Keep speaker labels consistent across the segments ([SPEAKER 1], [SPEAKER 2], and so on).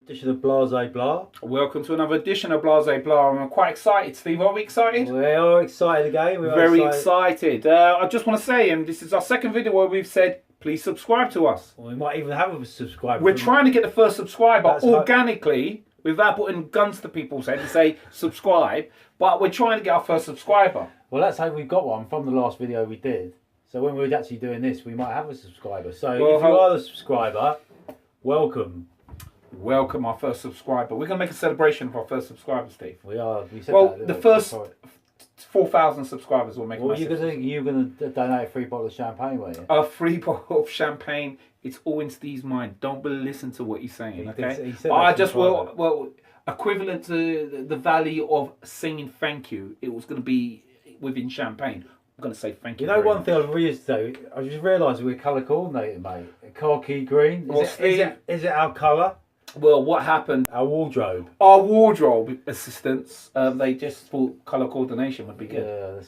[SPEAKER 1] Edition of Blase Blah.
[SPEAKER 2] Welcome to another edition of Blase Blah. I'm quite excited, Steve. Are we excited?
[SPEAKER 1] We are excited again. We are
[SPEAKER 2] Very excited. I just want to say, this is our second video where we've said, please subscribe to us.
[SPEAKER 1] Well, we might even have a subscriber.
[SPEAKER 2] We're trying to get the first subscriber organically, without putting guns to people's head and say subscribe. But we're trying to get our first subscriber.
[SPEAKER 1] Well, let's hope we've got one from the last video we did. So when we're actually doing this, we might have a subscriber. So if you are the subscriber, welcome.
[SPEAKER 2] Welcome our first subscriber. We're going to make a celebration of our first subscriber, Steve.
[SPEAKER 1] We are. We said
[SPEAKER 2] well, the first 4,000 subscribers will make.
[SPEAKER 1] Well, you're going to donate a free bottle of champagne, weren't you?
[SPEAKER 2] A free bottle of champagne. It's all in Steve's mind. Don't listen to what he's saying, okay?
[SPEAKER 1] He said
[SPEAKER 2] I just well, equivalent to the value of saying thank you. It was going to be within champagne. I'm going to say thank you.
[SPEAKER 1] You know, one thing I realised though, I just realised we're colour coordinated, mate. Khaki green. Is it our colour?
[SPEAKER 2] Well, what happened?
[SPEAKER 1] Our wardrobe.
[SPEAKER 2] Our wardrobe assistants, they just thought colour coordination would be good. Yeah,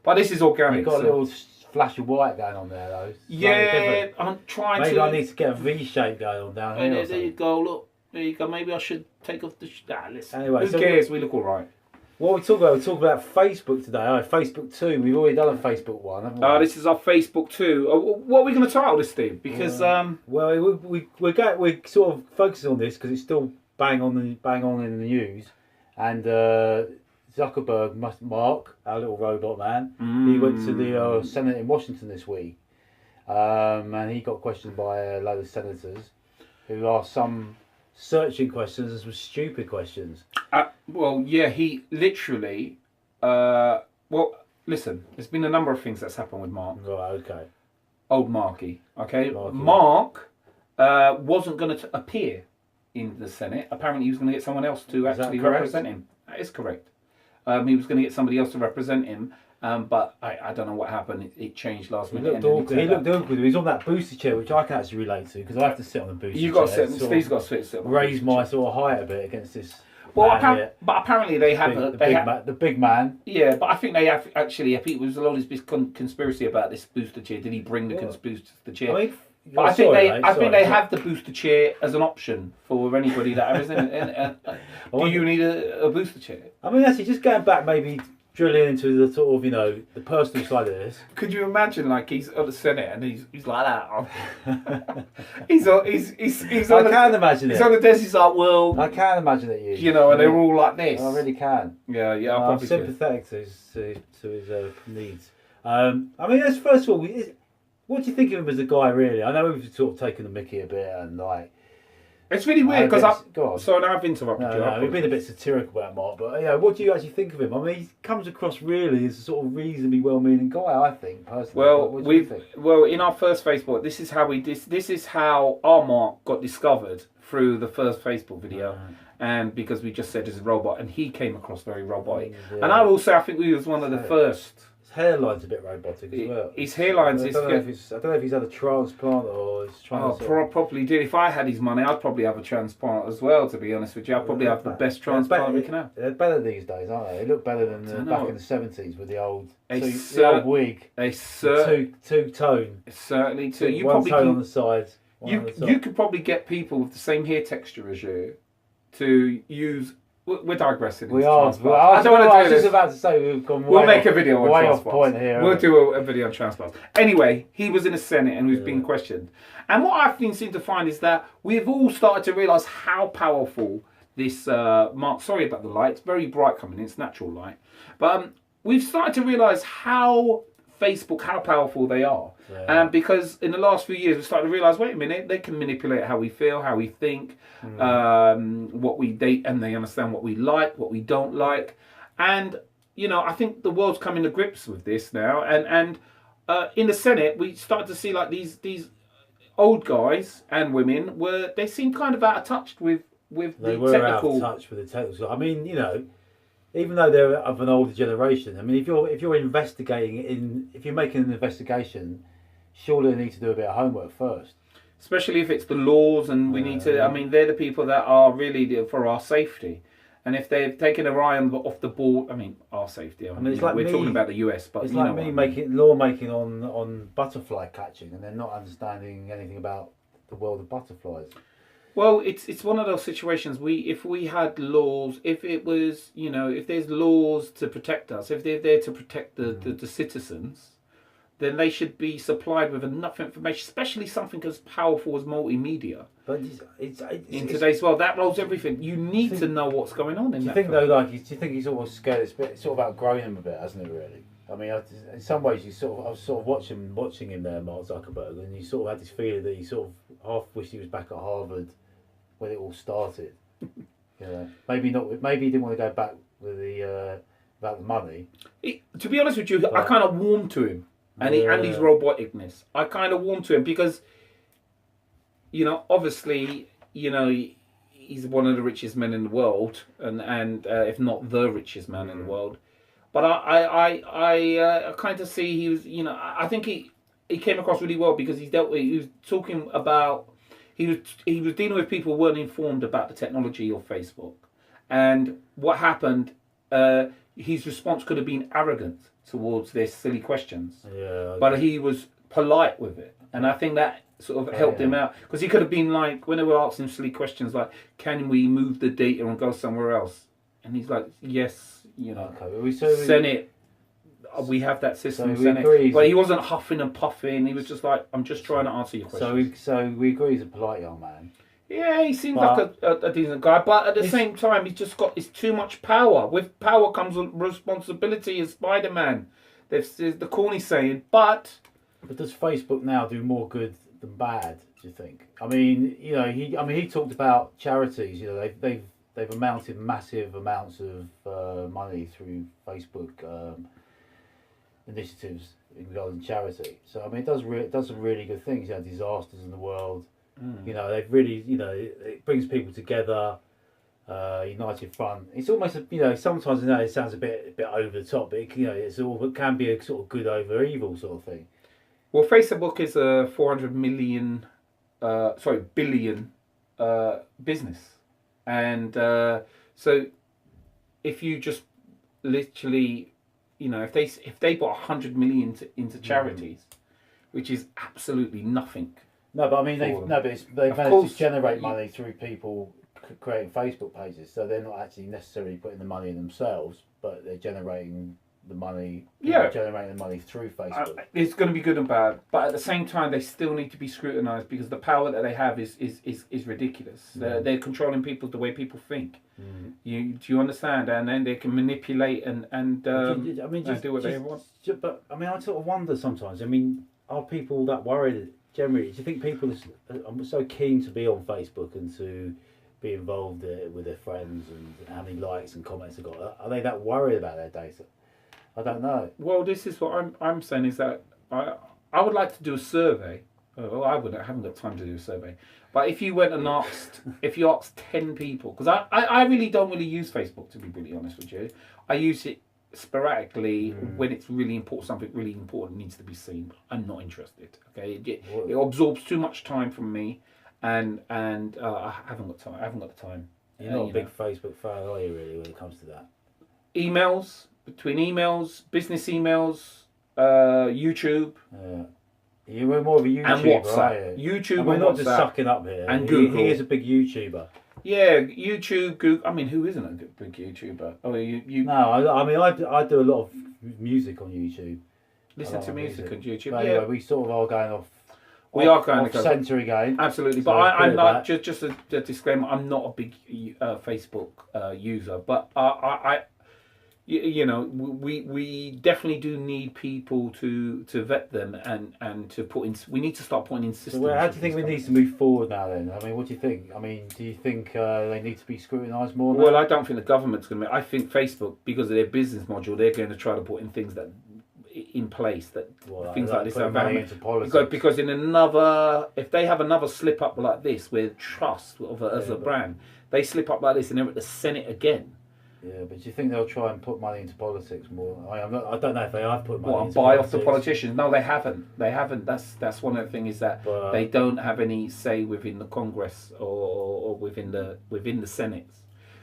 [SPEAKER 2] but this is organic.
[SPEAKER 1] You've got a little flash of white going on there, though.
[SPEAKER 2] Yeah, I'm trying
[SPEAKER 1] Maybe I need to get a V shape going on down here.
[SPEAKER 2] There you go. Look, there you go. Maybe I should take off the. Listen.
[SPEAKER 1] Anyway,
[SPEAKER 2] who cares? We look all right.
[SPEAKER 1] What we talk about? We talk about Facebook today. Oh, Facebook 2. We've already done a Facebook 1, haven't we?
[SPEAKER 2] This is our Facebook 2. What are we going to title this, Steve? Because
[SPEAKER 1] well, we're sort of focusing on this because it's still bang on in the news, and Zuckerberg, Mark, our little robot man, he went to the Senate in Washington this week, and he got questioned by a load of senators who asked some searching questions and some stupid questions.
[SPEAKER 2] Well, yeah, he literally. Well, listen, there's been a number of things that's happened with Mark.
[SPEAKER 1] Right, okay.
[SPEAKER 2] Old Marky, okay? Mark wasn't going to appear in the Senate. Apparently, he was going to get someone else to actually represent him. That is correct. He was going to get somebody else to represent him. But I don't know what happened. It changed last minute.
[SPEAKER 1] He looked awkward. He was on that booster chair, which I can actually relate to because I have to sit on the booster chair.
[SPEAKER 2] You've got to sit. Steve's got to sit.
[SPEAKER 1] Raise my sort of height a bit against this.
[SPEAKER 2] Well, but apparently they have
[SPEAKER 1] the big man.
[SPEAKER 2] Yeah, but I think they have actually. I think there was a lot of this conspiracy about this booster chair. Did he bring the booster chair? I think they have the booster chair as an option for anybody that is in it. Do you need a booster chair?
[SPEAKER 1] I mean, actually, just going back maybe. Drilling into the sort of, the personal side of this.
[SPEAKER 2] Could you imagine, like, he's on the Senate and he's like that? he's on
[SPEAKER 1] I can imagine it.
[SPEAKER 2] He's on the desk. He's like, well,
[SPEAKER 1] I can imagine it.
[SPEAKER 2] And they're all like this.
[SPEAKER 1] I really can.
[SPEAKER 2] Yeah.
[SPEAKER 1] I'm sympathetic to his needs. I mean, first of all, what do you think of him as a guy? Really, I know we've sort of taken the mickey a bit and like.
[SPEAKER 2] It's really weird because so now I've interrupted you.
[SPEAKER 1] No, we've been a bit satirical about Mark, but what do you actually think of him? I mean, he comes across really as a sort of reasonably well-meaning guy, I think personally.
[SPEAKER 2] Well, in our first Facebook, this is how our Mark got discovered through the first Facebook video, and because we just said he's a robot, and he came across very robotic. Yeah. And I will say, I think we was one of the first.
[SPEAKER 1] Hairline's a bit robotic as well.
[SPEAKER 2] His hairline's.
[SPEAKER 1] I don't know if he's had a transplant or he's trying to.
[SPEAKER 2] Probably did. If I had his money, I'd probably have a transplant as well. To be honest with you, I'd probably have the best transplant we can have.
[SPEAKER 1] They're better these days, aren't they? They look better than back in the 70s with the old old wig. Two-tone.
[SPEAKER 2] Certainly two. You
[SPEAKER 1] one tone on the sides.
[SPEAKER 2] You could probably get people with the same hair texture as you to use. We're digressing.
[SPEAKER 1] We are.
[SPEAKER 2] I don't want to do this. I was just
[SPEAKER 1] about to say we've gone
[SPEAKER 2] we'll make a video on
[SPEAKER 1] way off point here.
[SPEAKER 2] We'll do a video on transplants. Anyway, he was in the Senate and he was being questioned. And what I've been seem to find is that we've all started to realise how powerful this Mark. Sorry about the light. It's very bright coming in. It's natural light. But we've started to realise how powerful they are. Yeah. Because in the last few years, we started to realise, wait a minute, they can manipulate how we feel, how we think, what we date, and they understand what we like, what we don't like. And, I think the world's coming to grips with this now. And in the Senate, we started to see like these old guys and women they seem kind of out of touch with the technical.
[SPEAKER 1] They were out of touch with the technical. I mean, even though they're of an older generation, I mean, if you're investigating if you're making an investigation, surely you need to do a bit of homework first.
[SPEAKER 2] Especially if it's the laws, and we need to. I mean, they're the people that are really for our safety. And if they've taken their eye off the ball, I mean, our safety. I mean, it's like we're talking about the US, but
[SPEAKER 1] it's like me making lawmaking on butterfly catching, and then not understanding anything about the world of butterflies.
[SPEAKER 2] Well, it's one of those situations. If we had laws, if it was, if there's laws to protect us, if they're there to protect the citizens, then they should be supplied with enough information, especially something as powerful as multimedia.
[SPEAKER 1] But
[SPEAKER 2] in today's world, that rolls everything. You need to know what's going on in
[SPEAKER 1] do you
[SPEAKER 2] that
[SPEAKER 1] think
[SPEAKER 2] film.
[SPEAKER 1] though, like, do you think he's almost scared? It's sort of outgrown him a bit, hasn't it? Really. I mean, in some ways, I was sort of watching him there, Mark Zuckerberg, and you sort of had this feeling that he sort of half wished he was back at Harvard when it all started. Maybe not. Maybe he didn't want to go back with the about the money.
[SPEAKER 2] To be honest with you, I kind of warmed to him and his roboticness. I kind of warmed to him because, obviously, he's one of the richest men in the world, and if not the richest man in the world. But I kind of see he was, I think he came across really well because he was talking about, he was dealing with people who weren't informed about the technology of Facebook. And what happened, his response could have been arrogant towards their silly questions.
[SPEAKER 1] Yeah.
[SPEAKER 2] But he was polite with it. And I think that sort of helped him out. Because he could have been like, when they were asking silly questions like, can we move the data and go somewhere else? And he's like, yes. Senate, we have that system. Senate, but he wasn't huffing and puffing. He was just like, "I'm just trying to answer your question."
[SPEAKER 1] So we agree he's a polite young man.
[SPEAKER 2] Yeah, he seems like a decent guy, but at the same time, he's just got too much power. With power comes responsibility. As Spider-Man, there's the corny saying. But
[SPEAKER 1] does Facebook now do more good than bad? Do you think? I mean, he talked about charities. They've amounted massive amounts of money through Facebook initiatives regarding charity. So I mean, it does some really good things. Disasters in the world. They've really, it brings people together. United Front. It's almost, sometimes it sounds a bit over the top, but it can be a sort of good over evil sort of thing.
[SPEAKER 2] Well, Facebook is a 400 billion business. And so if you just literally, if they put 100 million into charities, which is absolutely nothing.
[SPEAKER 1] No, but I mean, they've managed to generate money through people creating Facebook pages. So they're not actually necessarily putting the money in themselves, but they're generating the money. Generating the money through Facebook.
[SPEAKER 2] It's going to be good and bad, but at the same time, they still need to be scrutinised because the power that they have is ridiculous. They're controlling the way people think. Do you understand? And then they can manipulate and do what they want.
[SPEAKER 1] But I mean, I sort of wonder sometimes. I mean, are people that worried generally? Do you think people are so keen to be on Facebook and to be involved with their friends and how many likes and comments they've got? Are they that worried about their data? I don't know.
[SPEAKER 2] Well, this is what I'm saying is that I would like to do a survey. Oh, I haven't got time to do a survey. But if you went and asked 10 people, because I really don't really use Facebook, to be really honest with you. I use it sporadically when it's really important, something really important needs to be seen. I'm not interested. Okay, it absorbs too much time from me, and I haven't got time. I haven't got the time.
[SPEAKER 1] You're not a big Facebook fan, are you? Really, when it comes to that?
[SPEAKER 2] Emails. Between emails, business emails, YouTube.
[SPEAKER 1] You were more of a YouTuber,
[SPEAKER 2] and WhatsApp. YouTube and
[SPEAKER 1] we're not
[SPEAKER 2] WhatsApp,
[SPEAKER 1] just sucking up here.
[SPEAKER 2] And Google.
[SPEAKER 1] He is a big YouTuber.
[SPEAKER 2] Yeah, YouTube, Google. I mean, who isn't a big YouTuber? Oh, you.
[SPEAKER 1] No, I do a lot of music on YouTube.
[SPEAKER 2] Listen to music on YouTube.
[SPEAKER 1] But anyway, we sort of are going off.
[SPEAKER 2] We are going
[SPEAKER 1] off centre again.
[SPEAKER 2] Absolutely,
[SPEAKER 1] So
[SPEAKER 2] but I'm not just a disclaimer. I'm not a big Facebook user, but we definitely do need people to vet them and to put in. We need to start putting in systems.
[SPEAKER 1] So how do you think we need to move forward now? Then, I mean, what do you think? I mean, do you think they need to be scrutinised more?
[SPEAKER 2] Well, I don't think the government's going to. I think Facebook, because of their business module, they're going to try to put in things that in place that things like this are valid. Because if they have another slip up like this with trust as a brand, they slip up like this and they're at the Senate again.
[SPEAKER 1] Yeah, but do you think they'll try and put money into politics more? I don't know if they have put money into
[SPEAKER 2] buy
[SPEAKER 1] politics.
[SPEAKER 2] off the politicians. No, they haven't. They haven't. That's one of the things is that they don't have any say within the Congress or within the Senate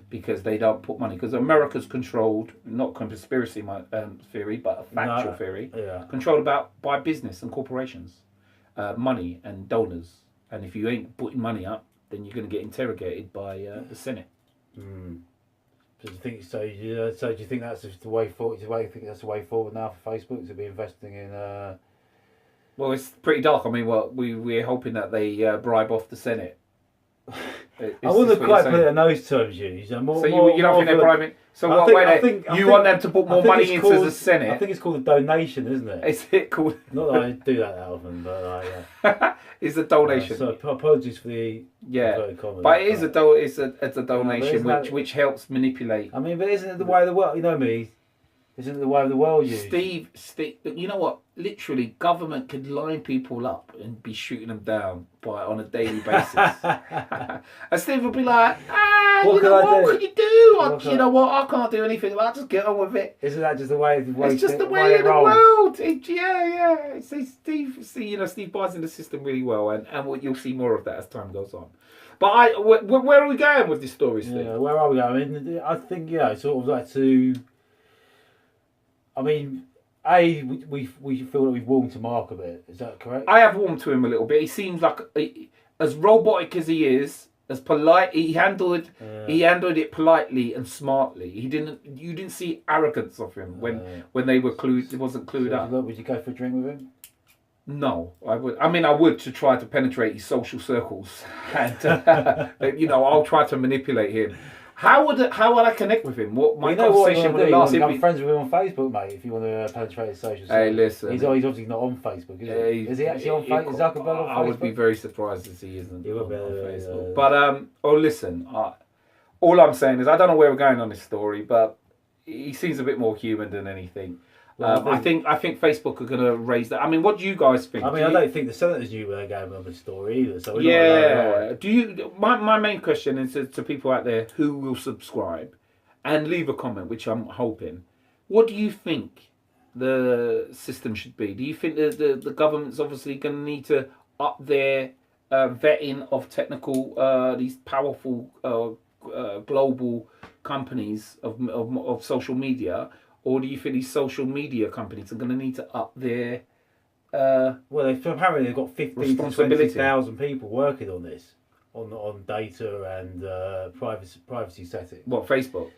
[SPEAKER 2] because they don't put money. Because America's controlled, not conspiracy theory, but a factual theory, controlled by business and corporations, money and donors. And if you ain't putting money up, then you're going to get interrogated by the Senate.
[SPEAKER 1] Mm. So do you think so? So do you think that's the way forward? Do you think that's the way forward now for Facebook to be investing in?
[SPEAKER 2] Well, it's pretty dark. I mean, we're hoping that they bribe off the Senate.
[SPEAKER 1] I wouldn't quite put it in those terms, you don't
[SPEAKER 2] think they're bribing? So what? You want them to put more money into the Senate?
[SPEAKER 1] I think it's called a donation, isn't it?
[SPEAKER 2] Is it called?
[SPEAKER 1] Not that I do that often, but yeah.
[SPEAKER 2] It's a donation.
[SPEAKER 1] So apologies for the comments,
[SPEAKER 2] but it is it's a donation which helps manipulate.
[SPEAKER 1] I mean, but isn't it the way of the world? You know me. Isn't it the way of the world,
[SPEAKER 2] Steve, you know what? Literally, government could line people up and be shooting them down on a daily basis. And Steve would be like, what can you do? You know what? I can't do anything. I'll just get on with it.
[SPEAKER 1] Isn't that just the way?
[SPEAKER 2] It's just the way of the world. Steve buys in the system really well, and you'll see more of that as time goes on. But where are we going with this story, Steve?
[SPEAKER 1] Yeah, where are we going? I think sort of like to. I mean, we feel that we've warmed to Mark a bit. Is that correct?
[SPEAKER 2] I have warmed to him a little bit. He seems like, as robotic as he is, as polite. He handled it politely and smartly. You didn't see arrogance of him when they were clued. It wasn't clued up.
[SPEAKER 1] Would you go for a drink with him?
[SPEAKER 2] No, I would. I mean, I would to try to penetrate his social circles, and I'll try to manipulate him. How would I connect with him? What my conversation would last?
[SPEAKER 1] I'm friends with him on Facebook, mate. If you want to penetrate his social.
[SPEAKER 2] Hey, listen.
[SPEAKER 1] He's obviously not on Facebook, is he? Is he actually on Facebook? Is Zuckerberg on Facebook?
[SPEAKER 2] I would be very surprised if he isn't
[SPEAKER 1] on
[SPEAKER 2] Facebook. But listen. All I'm saying is I don't know where we're going on this story, but he seems a bit more human than anything. I think Facebook are going to raise that. I mean, what do you guys think?
[SPEAKER 1] I mean, I don't think the senators knew where they're going on the story either. So
[SPEAKER 2] Do you? My main question is to people out there who will subscribe and leave a comment, which I'm hoping. What do you think the system should be? Do you think the government's obviously going to need to up their vetting of technical these powerful global companies of social media? Or do you think these social media companies are going to need to up their...
[SPEAKER 1] apparently they've got 15,000 to 20,000 people working on this, on data and privacy settings.
[SPEAKER 2] What, Facebook?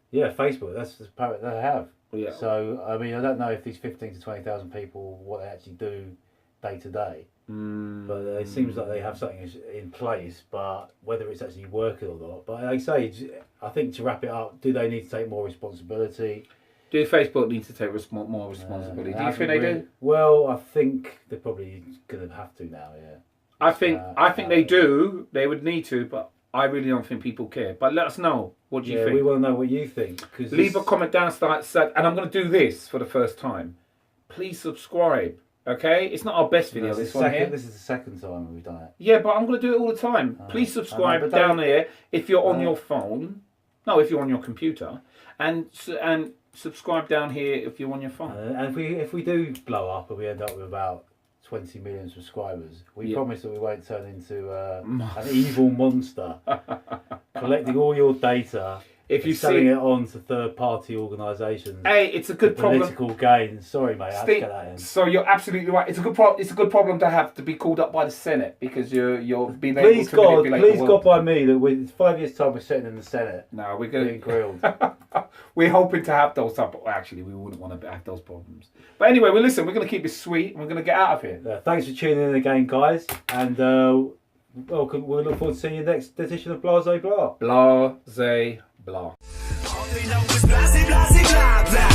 [SPEAKER 1] Yeah, Facebook. That's apparently they have.
[SPEAKER 2] Yeah.
[SPEAKER 1] So, I mean, I don't know if these 15,000 to 20,000 people, what they actually do day to day. But it seems like they have something in place, but whether it's actually working or not. But like I say, I think to wrap it up, do they need to take more responsibility?
[SPEAKER 2] Do Facebook need to take more responsibility? Do you think they do?
[SPEAKER 1] Well, I think they're probably going to have to now. Yeah.
[SPEAKER 2] I think they do. They would need to, but I really don't think people care. But let us know. What do you think?
[SPEAKER 1] We want to know what you think.
[SPEAKER 2] Leave a comment down. And I'm going to do this for the first time. Please subscribe. Okay, it's not our best video. This is
[SPEAKER 1] the second time we've done it.
[SPEAKER 2] Yeah, but I'm going to do it all the time. Please subscribe down there if you're on your phone. No, if you're on your computer, and subscribe down here if you're on your phone.
[SPEAKER 1] And if we do blow up and we end up with about 20 million subscribers, we promise that we won't turn into an evil monster collecting all your data. If you're selling it on to third-party organisations,
[SPEAKER 2] hey, it's a good problem.
[SPEAKER 1] Political gain. Sorry, mate, I have to get that in.
[SPEAKER 2] So you're absolutely right. It's a good problem to have to be called up by the Senate because you're being able to manipulate.
[SPEAKER 1] Please God, by me that in 5 years' time we're sitting in the Senate.
[SPEAKER 2] No, we're getting
[SPEAKER 1] grilled.
[SPEAKER 2] We're hoping to have those type. Actually, we wouldn't want to have those problems. But anyway, we're going to keep it sweet. And we're going to get out of here.
[SPEAKER 1] Thanks for tuning in again, guys, and we'll look forward to seeing you next edition of Blase Blah.
[SPEAKER 2] Blase Blah.
[SPEAKER 3] All they know is blase, blase, blah, blah.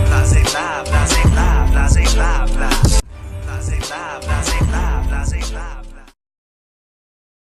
[SPEAKER 3] Blase, blah, blase, blah.